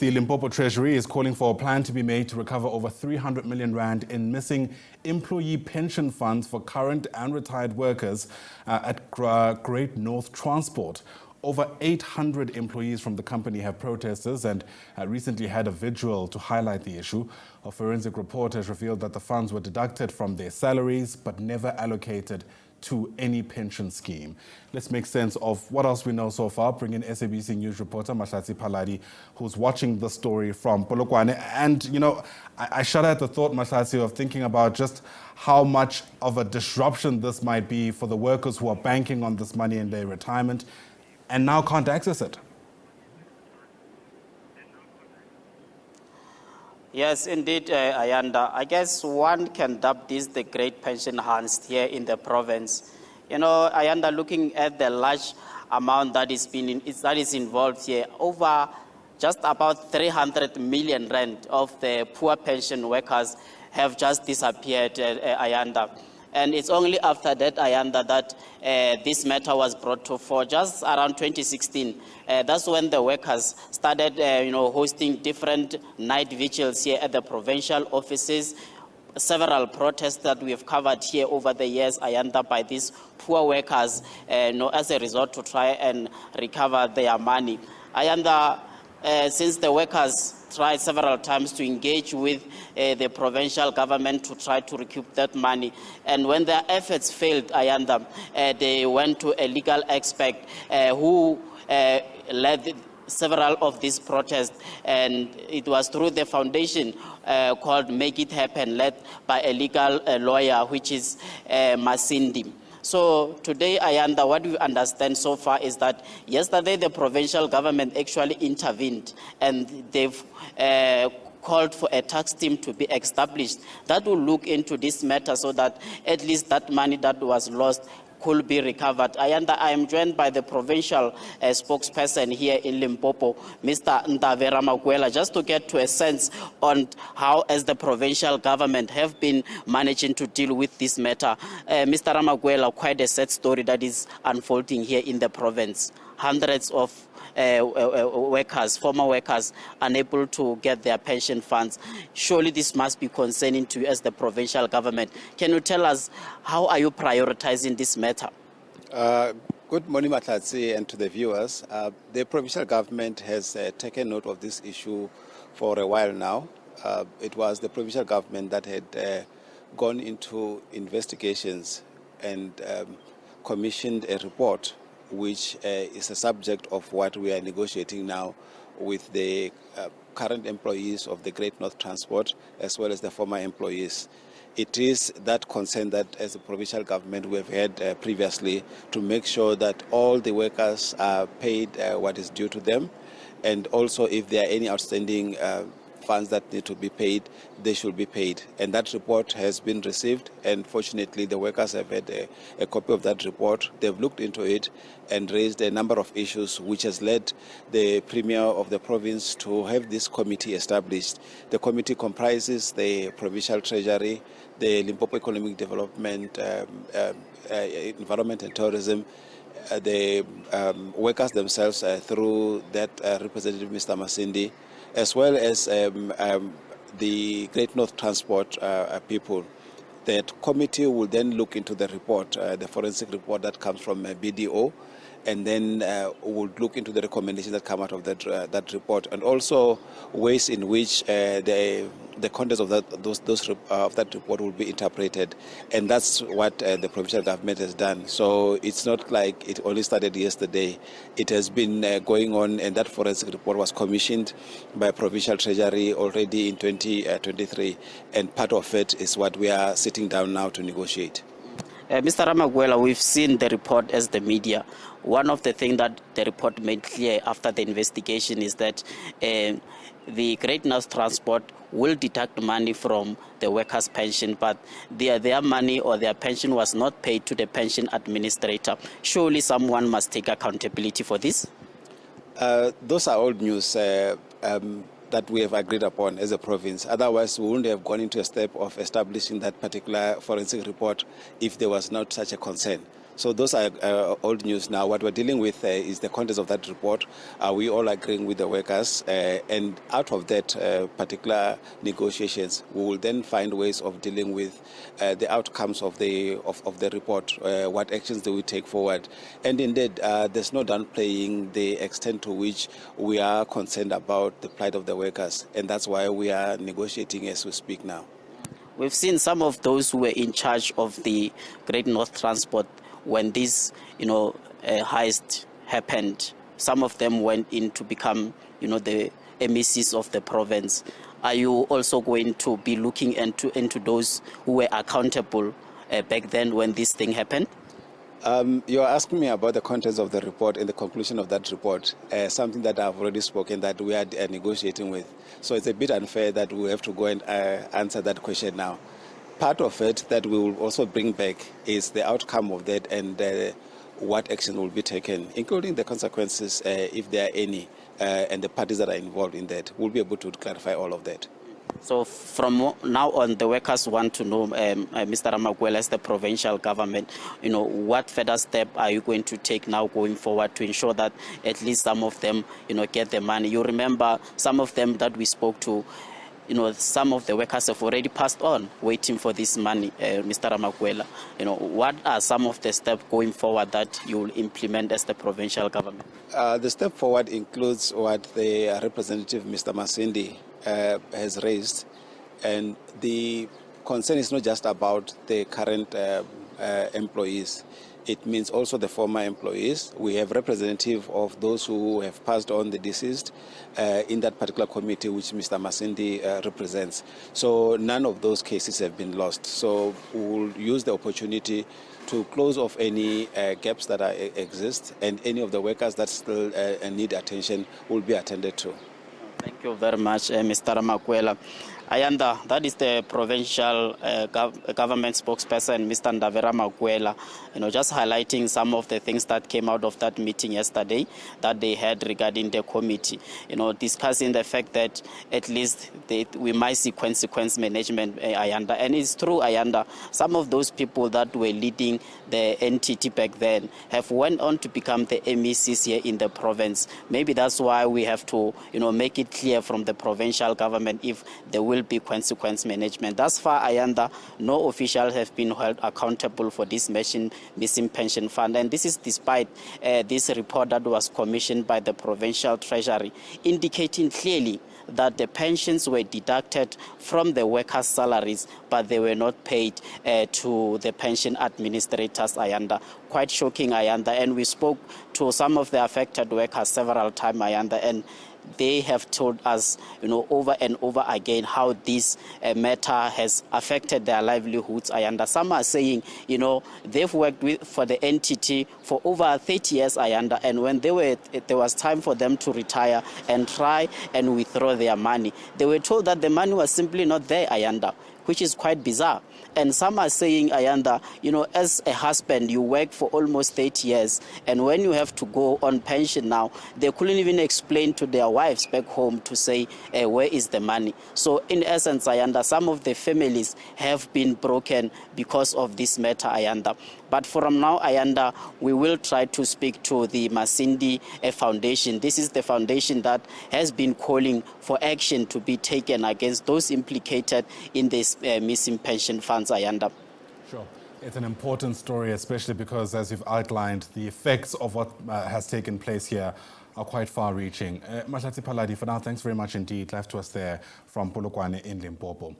the Limpopo Treasury is calling for a plan to be made to recover over 300 million rand in missing employee pension funds for current and retired workers at Great North Transport. Over 800 employees from the company have protested and recently had a vigil to highlight the issue. A forensic report has revealed that the funds were deducted from their salaries but never allocated to any pension scheme. Let's make sense of what else we know so far. Bring in SABC News reporter Mahlatsi Paladi, who's watching the story from Polokwane. And, you know, I shudder at the thought, Mahlatsi, of thinking about just how much of a disruption this might be for the workers who are banking on this money in their retirement and now can't access it. Yes, indeed, Ayanda. I guess one can dub this the great pension heist here in the province. You know, Ayanda, looking at the large amount that is involved here, over just about 300 million rand of the poor pension workers have just disappeared, Ayanda. And it's only after that, Ayanda, that this matter was brought to fore. Just around 2016, that's when the workers started, hosting different night vigils here at the provincial offices. Several protests that we have covered here over the years, Ayanda, by these poor workers, as a result to try and recover their money. Ayanda, since the workers tried several times to engage with the provincial government to try to recoup that money. And when their efforts failed, Ayanda, they went to a legal expert who led several of these protests. And it was through the foundation called Make It Happen, led by a legal lawyer, which is Masindi. So today, Ayanda, what we understand so far is that yesterday the provincial government actually intervened and they've called for a tax team to be established that will look into this matter so that at least that money that was lost could be recovered. Ayanda, I am joined by the provincial spokesperson here in Limpopo, Mr. Ntave Ramakwela, just to get to a sense on how, as the provincial government, have been managing to deal with this matter. Mr. Ramakwela, quite a sad story that is unfolding here in the province. Hundreds of workers, former workers, unable to get their pension funds. Surely this must be concerning to you as the provincial government. Can you tell us how are you prioritizing this matter? Good morning, Mahlatsi, and to the viewers. The provincial government has taken note of this issue for a while now. It was the provincial government that had gone into investigations and commissioned a report which is a subject of what we are negotiating now with the current employees of the Great North Transport as well as the former employees. It is that concern that as a provincial government we have had previously to make sure that all the workers are paid what is due to them, and also if there are any outstanding funds that need to be paid, they should be paid. And that report has been received, and fortunately the workers have had a copy of that report. They've looked into it and raised a number of issues, which has led the Premier of the province to have this committee established. The committee comprises the Provincial Treasury, the Limpopo Economic Development, Environment and Tourism, the workers themselves through that representative, Mr. Masindi, as well as the Great North Transport people. That committee will then look into the report, the forensic report that comes from BDO, and then we'll look into the recommendations that come out of that report, and also ways in which the contents of that report will be interpreted. And that's what the provincial government has done. So it's not like it only started yesterday. It has been going on, and that forensic report was commissioned by Provincial Treasury already in 2023, and part of it is what we are sitting down now to negotiate. Mr. Ramakwela, we've seen the report as the media. One of the things that the report made clear after the investigation is that the Great North Transport will deduct money from the workers' pension, but their money or their pension was not paid to the pension administrator. Surely someone must take accountability for this? Those are old news that we have agreed upon as a province. Otherwise, we wouldn't have gone into a step of establishing that particular forensic report if there was not such a concern. So those are old news now. What we're dealing with is the contents of that report. We all agreeing with the workers, and out of that particular negotiations, we will then find ways of dealing with the outcomes of the report. What actions do we take forward? And indeed, there's no downplaying the extent to which we are concerned about the plight of the workers, and that's why we are negotiating as we speak now. We've seen some of those who were in charge of the Great North Transport when this, heist happened. Some of them went in to become, the MECs of the province. Are you also going to be looking into those who were accountable back then when this thing happened? You're asking me about the contents of the report and the conclusion of that report, something that I've already spoken that we are negotiating with. So it's a bit unfair that we have to go and answer that question now. Part of it that we will also bring back is the outcome of that and what action will be taken, including the consequences, if there are any, and the parties that are involved in that. We'll be able to clarify all of that. So from now on, the workers want to know, Mr. Ramakwela, as the provincial government, what further step are you going to take now going forward to ensure that at least some of them, get the money? You remember some of them that we spoke to, some of the workers have already passed on waiting for this money, Mr. Ramakwela. What are some of the steps going forward that you will implement as the provincial government? The step forward includes what the representative, Mr. Masindi, has raised, and the concern is not just about the current employees. It means also the former employees. We have representative of those who have passed on the deceased in that particular committee, which Mr. Masindi represents. So none of those cases have been lost. So we'll use the opportunity to close off any gaps that exist, and any of the workers that still need attention will be attended to. Thank you very much, Mr. Ramakwela. Ayanda, that is the provincial government spokesperson, Mr. Ndavera Makwela, just highlighting some of the things that came out of that meeting yesterday that they had regarding the committee, discussing the fact that at least we might see consequence management, Ayanda. And it's true, Ayanda, some of those people that were leading the entity back then have went on to become the MECs here in the province. Maybe that's why we have to, make it clear from the provincial government if there will be consequence management. Thus far, Ayanda, no officials have been held accountable for this missing pension fund. And this is despite this report that was commissioned by the Provincial Treasury, indicating clearly that the pensions were deducted from the workers' salaries, but they were not paid to the pension administrators, Ayanda. Quite shocking, Ayanda. And we spoke to some of the affected workers several times, Ayanda, and they have told us, over and over again how this matter has affected their livelihoods. Ayanda. Some are saying, they've worked for the entity for over 30 years, Ayanda, and when there was time for them to retire and try and withdraw their money, they were told that the money was simply not there, Ayanda, which is quite bizarre. And some are saying, Ayanda, as a husband, you work for almost 30 years, and when you have to go on pension now, they couldn't even explain to their wives back home to say, where is the money? So in essence, Ayanda, some of the families have been broken because of this matter, Ayanda. But from now, Ayanda, we will try to speak to the Masindi Foundation. This is the foundation that has been calling for action to be taken against those implicated in this missing pension funds, Ayanda. Sure. It's an important story, especially because, as you've outlined, the effects of what has taken place here are quite far-reaching. Mahlatsi Paladi, for now, thanks very much indeed. Live to us there from Polokwane in Limpopo.